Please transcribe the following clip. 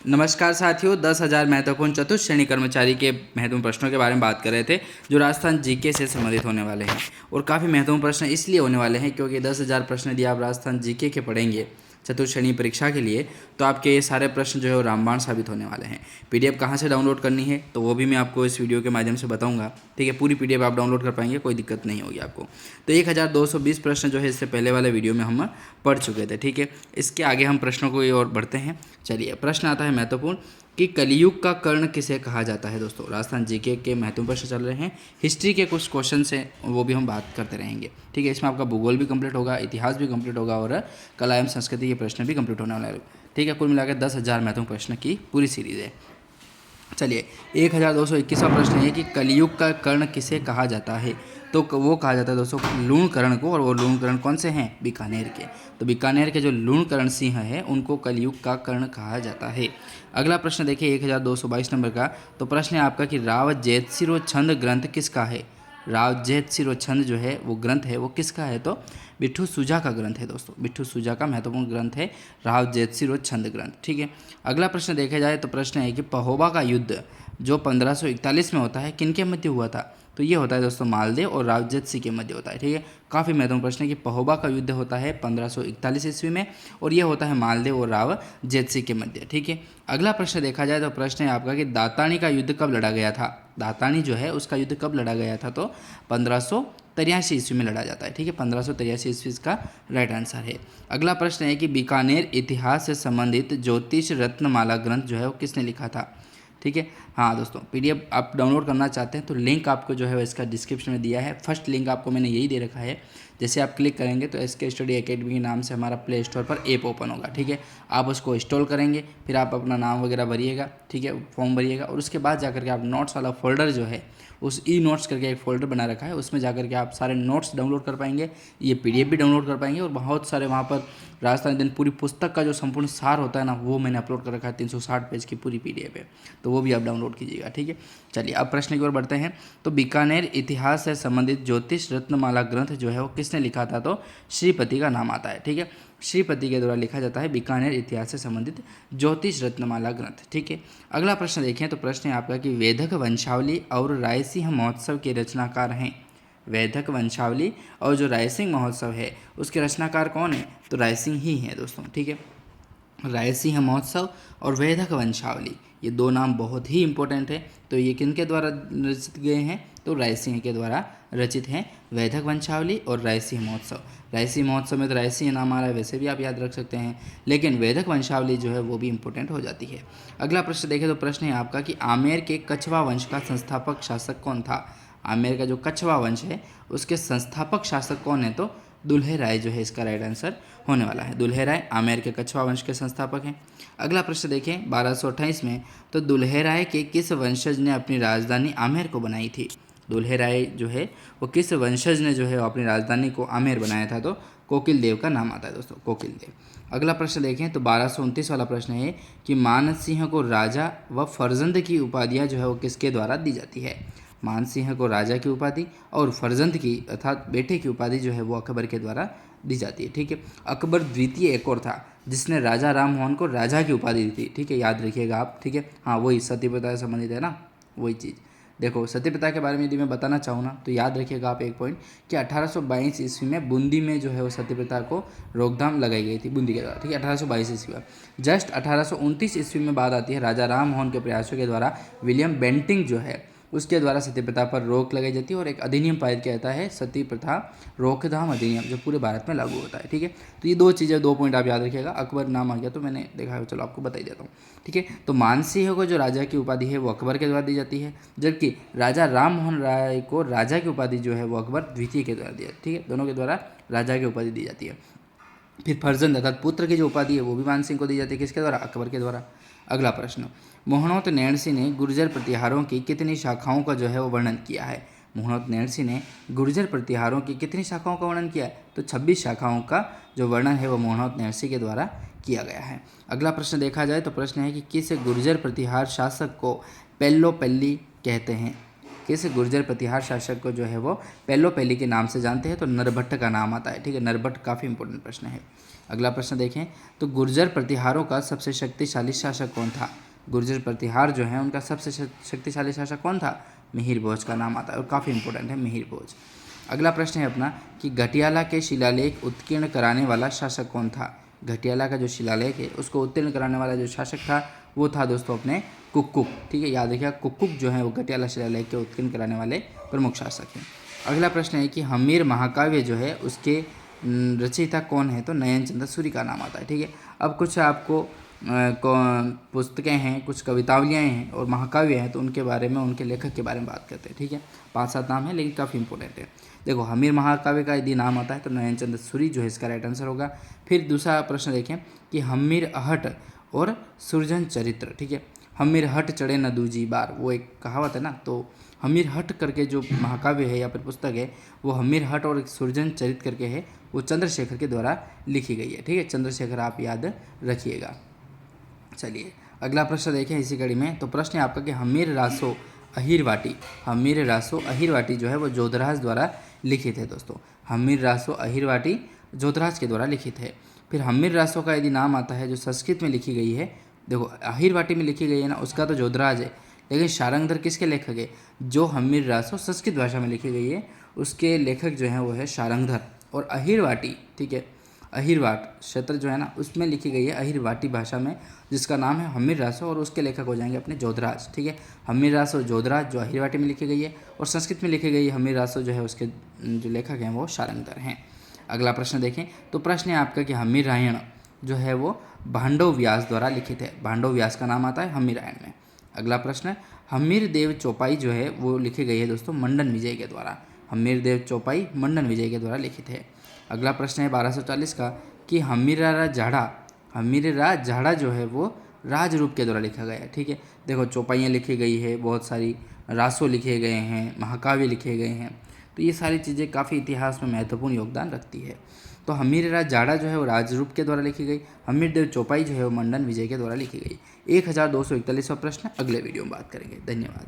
नमस्कार साथियों, 10,000 महत्वपूर्ण चतुश्रेणी कर्मचारी के महत्वपूर्ण प्रश्नों के बारे में बात कर रहे थे जो राजस्थान जीके से संबंधित होने वाले हैं। और काफ़ी महत्वपूर्ण प्रश्न इसलिए होने वाले हैं क्योंकि 10,000 प्रश्न यदि आप राजस्थान जीके के पढ़ेंगे चतुश्रेणी परीक्षा के लिए तो आपके ये सारे प्रश्न जो है वो रामबाण साबित होने वाले हैं। पीडीएफ कहाँ से डाउनलोड करनी है तो वो भी मैं आपको इस वीडियो के माध्यम से बताऊंगा। ठीक है, पूरी पीडीएफ आप डाउनलोड कर पाएंगे, कोई दिक्कत नहीं होगी आपको। तो 1220 प्रश्न जो है इससे पहले वाले वीडियो में हम पढ़ चुके थे। ठीक है, इसके आगे हम प्रश्नों को और बढ़ते हैं। चलिए, प्रश्न आता है महत्वपूर्ण कि कलयुग का कर्ण किसे कहा जाता है। दोस्तों, राजस्थान जीके के महत्वपूर्ण प्रश्न चल रहे हैं। हिस्ट्री के कुछ क्वेश्चन हैं वो भी हम बात करते रहेंगे। ठीक है, इसमें आपका भूगोल भी कंप्लीट होगा, इतिहास भी कंप्लीट होगा और कला एवं संस्कृति के प्रश्न भी कंप्लीट होने वाले हैं। ठीक है, कुल मिलाकर 10,000 महत्वपूर्ण प्रश्न की पूरी सीरीज है। चलिए, 1221वां प्रश्न है कि कलयुग का कर्ण किसे कहा जाता है। तो वो कहा जाता है दोस्तों लूणकरण को, और वो लूणकरण कौन से हैं? बीकानेर के। तो बीकानेर के जो लूणकरण सिंह हैं उनको कलयुग का कर्ण कहा जाता है। अगला प्रश्न देखिए 1222 नंबर का। तो प्रश्न है आपका कि राव जैतसिरो छंद ग्रंथ किसका है। राव जैतसिरो छंद जो है वो ग्रंथ है वो किसका है? तो बिट्ठू सुजा का ग्रंथ है दोस्तों। बिट्ठू सुजा का महत्वपूर्ण ग्रंथ है राव जैतसिरो छंद ग्रंथ। ठीक है, अगला प्रश्न देखा जाए तो प्रश्न है कि पहोबा का युद्ध जो 1541 में होता है किनके मध्य हुआ था। तो ये होता है दोस्तों मालदेव और रावजत सिंह के मध्य होता है। ठीक है, काफ़ी महत्वपूर्ण प्रश्न है कि पहोबा का युद्ध होता है 1541 ईस्वी में और ये होता है मालदेव और रावजत सिंह के मध्य। ठीक है, अगला प्रश्न देखा जाए तो प्रश्न है आपका कि दातानी का युद्ध कब लड़ा गया था। दातानी जो है उसका युद्ध कब लड़ा गया था। तो 1583 ईस्वी में लड़ा जाता है। ठीक है, 1583 ईस्वी इसका राइट आंसर है। अगला प्रश्न है कि बीकानेर इतिहास से संबंधित ज्योतिष रत्नमाला ग्रंथ जो है वो किसने लिखा था। ठीक है, हाँ दोस्तों, पीडीएफ आप डाउनलोड करना चाहते हैं तो लिंक आपको जो है इसका डिस्क्रिप्शन में दिया है। फर्स्ट लिंक आपको मैंने यही दे रखा है। जैसे आप क्लिक करेंगे तो एसके स्टडी एकेडमी के नाम से हमारा प्ले स्टोर पर ऐप ओपन होगा। ठीक है, आप उसको इंस्टॉल करेंगे, फिर आप अपना नाम वगैरह भरिएगा। ठीक है, फॉर्म भरिएगा और उसके बाद जाकर के आप नोट्स वाला फोल्डर जो है उस ई नोट्स करके एक फ़ोल्डर बना रखा है, उसमें जाकर के आप सारे नोट्स डाउनलोड कर पाएंगे, ये पीडीएफ भी डाउनलोड कर पाएंगे और बहुत सारे वहाँ पर राजस्थान दिन पूरी पुस्तक का जो संपूर्ण सार होता है ना वो मैंने अपलोड कर रखा है। 360 पेज की पूरी पीडीएफ है, तो वो भी आप डाउनलोड कीजिएगा। ठीक है, चलिए अब प्रश्न की ओर बढ़ते हैं। तो बीकानेर इतिहास से संबंधित ज्योतिष रत्नमाला ग्रंथ जो है वो किसने लिखा था। तो श्रीपति का नाम आता है। ठीक है, श्रीपति के द्वारा लिखा जाता है बीकानेर इतिहास से संबंधित ज्योतिष रत्नमाला ग्रंथ। ठीक है, अगला प्रश्न देखें तो प्रश्न है आपका कि वेदक वंशावली और रायसिंह महोत्सव के रचनाकार हैं। वैधक वंशावली और जो रायसिंह महोत्सव है उसके रचनाकार कौन है। तो रायसिंह ही हैं दोस्तों। ठीक है, रायसिंह महोत्सव और वैधक वंशावली ये दो नाम बहुत ही इंपॉर्टेंट है। तो ये किनके द्वारा रचित गए हैं। तो रायसिंह के द्वारा रचित हैं वैधक वंशावली और रायसिंह महोत्सव। रायसिंह महोत्सव में तो रायसिंह नाम आ रहा है, वैसे भी आप याद रख सकते हैं, लेकिन वैधक वंशावली जो है वो भी इंपॉर्टेंट हो जाती है। अगला प्रश्न देखें तो प्रश्न है आपका कि आमेर के कछवा वंश का संस्थापक शासक कौन था। आमेर का जो कछवा वंश है उसके संस्थापक शासक कौन है। तो दुल्हे राय जो है इसका राइट आंसर होने वाला है। दुल्हे राय आमेर के कछवा वंश के संस्थापक हैं। अगला प्रश्न देखें 1228 में। तो दुल्हे राय के किस वंशज ने अपनी राजधानी आमेर को बनाई थी। दुल्हे राय जो है वो किस वंशज ने जो है अपनी राजधानी को आमेर बनाया था। तो कोकिल देव का नाम आता है दोस्तों, कोकिल देव। अगला प्रश्न देखें तो 1229 वाला प्रश्न है कि मानसिंह को राजा व फर्जंद की उपाधियाँ जो है वो किसके द्वारा दी जाती है। मानसिंह को राजा की उपाधि और फर्जंद की अर्थात बेटे की उपाधि जो है वो अकबर के द्वारा दी जाती है। ठीक है, अकबर द्वितीय एक और था जिसने राजा राम मोहन को राजा की उपाधि दी थी। ठीक है, याद रखिएगा आप। ठीक है, हाँ वही सती प्रथा से संबंधित है ना, वही चीज़। देखो, सती प्रथा के बारे में यदि मैं बताना चाहूँ ना तो याद रखिएगा आप एक पॉइंट कि 1822 ईस्वी में बूंदी में जो है वो सती प्रथा को रोकथाम लगाई गई थी बूंदी के द्वारा। ठीक है, 1822 ईस्वी में। जस्ट 1829 ईस्वी में बात आती है राजा राम मोहन के प्रयासों के द्वारा विलियम बेंटिंग जो है उसके द्वारा सती प्रथा पर रोक लगाई जाती है और एक अधिनियम पारित किया जाता है सती प्रथा रोकथाम अधिनियम, जो पूरे भारत में लागू होता है। ठीक है, तो ये दो चीज़ें, दो पॉइंट आप याद रखिएगा। अकबर नाम आ गया तो मैंने देखा है, चलो आपको बता ही देता हूँ। ठीक है, तो मानसिंह को जो राजा की उपाधि है वो अकबर के द्वारा दी जाती है, जबकि राजा राम मोहन राय को राजा की उपाधि जो है वो अकबर द्वितीय के द्वारा दी जाती है। ठीक है, दोनों के द्वारा राजा की उपाधि दी जाती है। फिर फर्जंद अर्थात पुत्र की जो उपाधि है वो भी मानसिंह को दी जाती है, किसके द्वारा। अकबर के द्वारा। अगला प्रश्न, मोहनोत नैणसी ने गुर्जर प्रतिहारों की कितनी शाखाओं का जो है वो वर्णन किया है। मोहनोत नैणसी ने गुर्जर प्रतिहारों की कितनी शाखाओं का वर्णन किया है। तो 26 शाखाओं का जो वर्णन है वो मोहनोत नैणसी के द्वारा किया गया है। अगला प्रश्न देखा जाए तो प्रश्न है कि किस गुर्जर प्रतिहार शासक को पेल्लोपल्ली कहते हैं। किस गुर्जर प्रतिहार शासक को जो है वो पेल्लो पेली के नाम से जानते हैं? तो नरभट्ट का नाम आता है। ठीक है, नरभट्ट काफ़ी इंपॉर्टेंट प्रश्न है। अगला प्रश्न देखें, तो गुर्जर प्रतिहारों का सबसे शक्तिशाली शासक कौन था? गुर्जर प्रतिहार जो है उनका सबसे शक्तिशाली शासक कौन था? मिहिर भोज का नाम आता है और काफ़ी इंपॉर्टेंट है मिहिर भोज। अगला प्रश्न है अपना कि घटियाला के शिलालेख उत्कीर्ण कराने वाला शासक कौन था? घटियाला का जो शिलालेख है उसको उत्तीर्ण कराने वाला जो शासक था वो था दोस्तों अपने कुक्कुट। ठीक है, याद रखिएगा कुक्कुट जो है वो घटियाला शिलालेख के उत्कीर्ण कराने वाले प्रमुख शासक हैं। अगला प्रश्न है कि हम्मीर महाकाव्य जो है उसके रचयिता कौन है? तो नयन चंद्र सूरी का नाम आता है। ठीक है, अब कुछ आपको पुस्तकें हैं, कुछ कवितावलियाँ हैं और महाकाव्य हैं, तो उनके बारे में, उनके लेखक के बारे में बात करते हैं। ठीक है, 5-7 नाम है लेकिन काफ़ी इंपॉर्टेंट है। देखो, हम्मीर महाकाव्य का यदि नाम आता है तो नयन चंद्र सूरी जो है इसका राइट आंसर होगा। फिर दूसरा प्रश्न देखें कि हम्मीर अहट और सुरजन चरित्र। ठीक है, हम्मीर हट चढ़े न दूजी बार, वो एक कहावत है ना, तो हम्मीर हट करके जो महाकाव्य है या फिर पुस्तक है वो हम्मीर हट और सुरजन चरित करके है, वो चंद्रशेखर के द्वारा लिखी गई है। ठीक है, चंद्रशेखर आप याद रखिएगा। चलिए अगला प्रश्न देखें इसी कड़ी में। तो प्रश्न है आपका कि हम्मीर रासो अहिरवाटी, हम्मीर रासो अहिरवाटी जो है वो जोधराज द्वारा लिखित है दोस्तों। हम्मीर रासो अहिरवाटी जोधराज के द्वारा लिखित है। फिर हम्मीर रासो का यदि नाम आता है जो संस्कृत में लिखी गई है, देखो अहिरवाटी में लिखी गई है ना, उसका तो जोधराज है, लेकिन शारंगधर किसके लेखक है? जो हम्मीर रासो संस्कृत भाषा में लिखी गई है उसके लेखक जो हैं वो है शारंगधर। और अहिरवाटी, ठीक है, अहिरवाट क्षेत्र जो है ना उसमें लिखी गई है अहिरवाटी भाषा में, जिसका नाम है हम्मीर रासो, और उसके लेखक हो जाएंगे अपने जोधराज। ठीक है, हम्मीर रासो जोधराज जो अहिरवाटी में लिखी गई है, और संस्कृत में लिखी गई हम्मीर रासो जो है उसके जो लेखक हैं वो शारंगधर हैं। अगला प्रश्न देखें, तो प्रश्न है आपका कि हम्मीर रायण जो है वो भांडव व्यास द्वारा लिखित है। भांडव व्यास का नाम आता है हम्मीर रायण में। अगला प्रश्न, हम्मीर देव चौपाई जो है वो लिखी गई है दोस्तों मंडन विजय के द्वारा। हम्मीर देव चौपाई मंडन विजय के द्वारा लिखित है। अगला प्रश्न है 1240 का कि हम्मीरा झाड़ा जो है वो राज रूप के द्वारा लिखा गया है। ठीक है, देखो चौपाइयाँ लिखी गई है, बहुत सारी रासो लिखे गए हैं, महाकाव्य लिखे गए हैं, तो ये सारी चीज़ें काफ़ी इतिहास में महत्वपूर्ण योगदान रखती है। तो हम्मीरा झाड़ा जो है वो राजरूप के द्वारा लिखी गई, हम्मीर देव चौपाई जो है वो मंडन विजय के द्वारा लिखी गई। 1241वां प्रश्न अगले वीडियो में बात करेंगे। धन्यवाद।